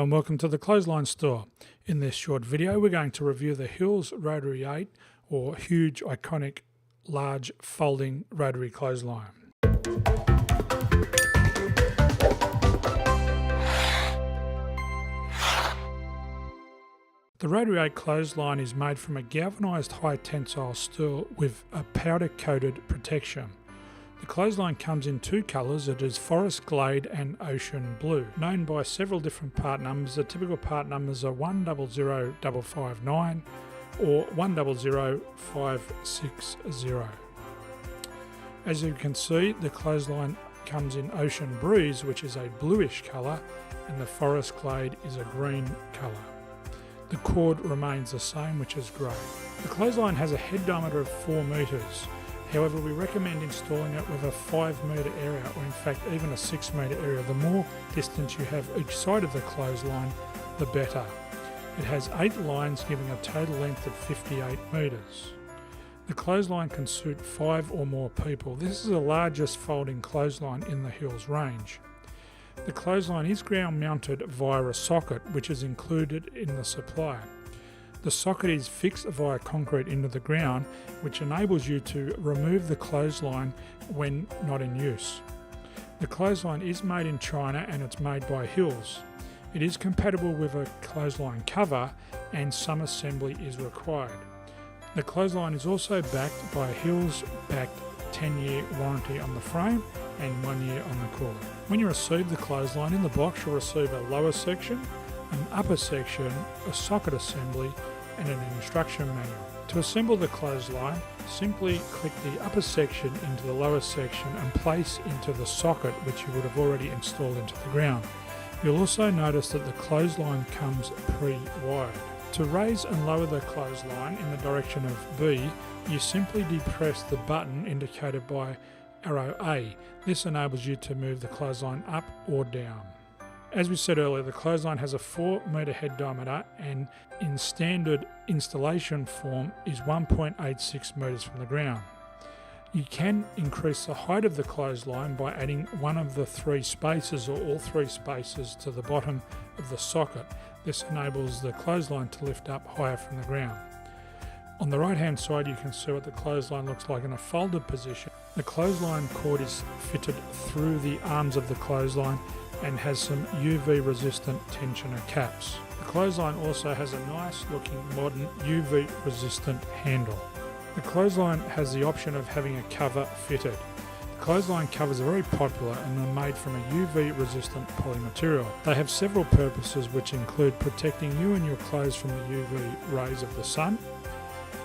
Hello and welcome to the Clothesline store. In this short video we're going to review the Hills Rotary 8 or huge iconic large folding rotary clothesline. The Rotary 8 clothesline is made from a galvanised high tensile steel with a powder coated protection. The clothesline comes in two colours. It is Forest Glade and Ocean Blue. Known by several different part numbers, the typical part numbers are 100559 or 100560. As you can see, the clothesline comes in Ocean Breeze, which is a bluish colour, and the Forest Glade is a green colour. The cord remains the same, which is grey. The clothesline has a head diameter of 4 metres. However, we recommend installing it with a 5 metre area, or in fact even a 6 metre area. The more distance you have each side of the clothesline, the better. It has 8 lines giving a total length of 58 metres. The clothesline can suit 5 or more people. This is the largest folding clothesline in the Hills range. The clothesline is ground mounted via a socket which is included in the supply. The socket is fixed via concrete into the ground, which enables you to remove the clothesline when not in use. The clothesline is made in China and it's made by Hills. It is compatible with a clothesline cover and some assembly is required. The clothesline is also backed by a Hills-backed 10-year warranty on the frame and 1 year on the cord. When you receive the clothesline, in the box you'll receive a lower section, an upper section, a socket assembly and an instruction manual. To assemble the clothesline, simply click the upper section into the lower section and place into the socket which you would have already installed into the ground. You'll also notice that the clothesline comes pre-wired. To raise and lower the clothesline in the direction of B, you simply depress the button indicated by arrow A. This enables you to move the clothesline up or down. As we said earlier, the clothesline has a 4 metre head diameter and in standard installation form is 1.86 metres from the ground. You can increase the height of the clothesline by adding one of the 3 spaces or all 3 spaces to the bottom of the socket. This enables the clothesline to lift up higher from the ground. On the right hand side you can see what the clothesline looks like in a folded position. The clothesline cord is fitted through the arms of the clothesline and has some UV resistant tensioner caps. The clothesline also has a nice looking modern UV resistant handle. The clothesline has the option of having a cover fitted. The clothesline covers are very popular and are made from a UV resistant poly material. They have several purposes which include protecting you and your clothes from the UV rays of the sun,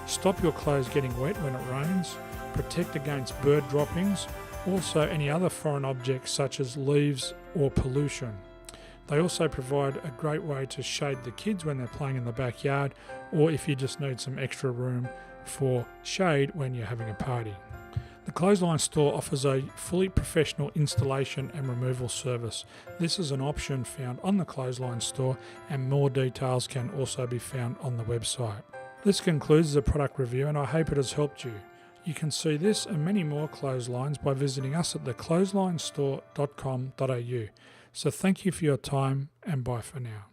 stop your clothes getting wet when it rains, protect against bird droppings, also any other foreign objects such as leaves or pollution. They also provide a great way to shade the kids when they're playing in the backyard, or if you just need some extra room for shade when you're having a party. The Clothesline store offers a fully professional installation and removal service. This is an option found on the Clothesline store and more details can also be found on the website. This concludes the product review and I hope it has helped you. You can see this and many more clotheslines by visiting us at theclotheslinestore.com.au. So thank you for your time and bye for now.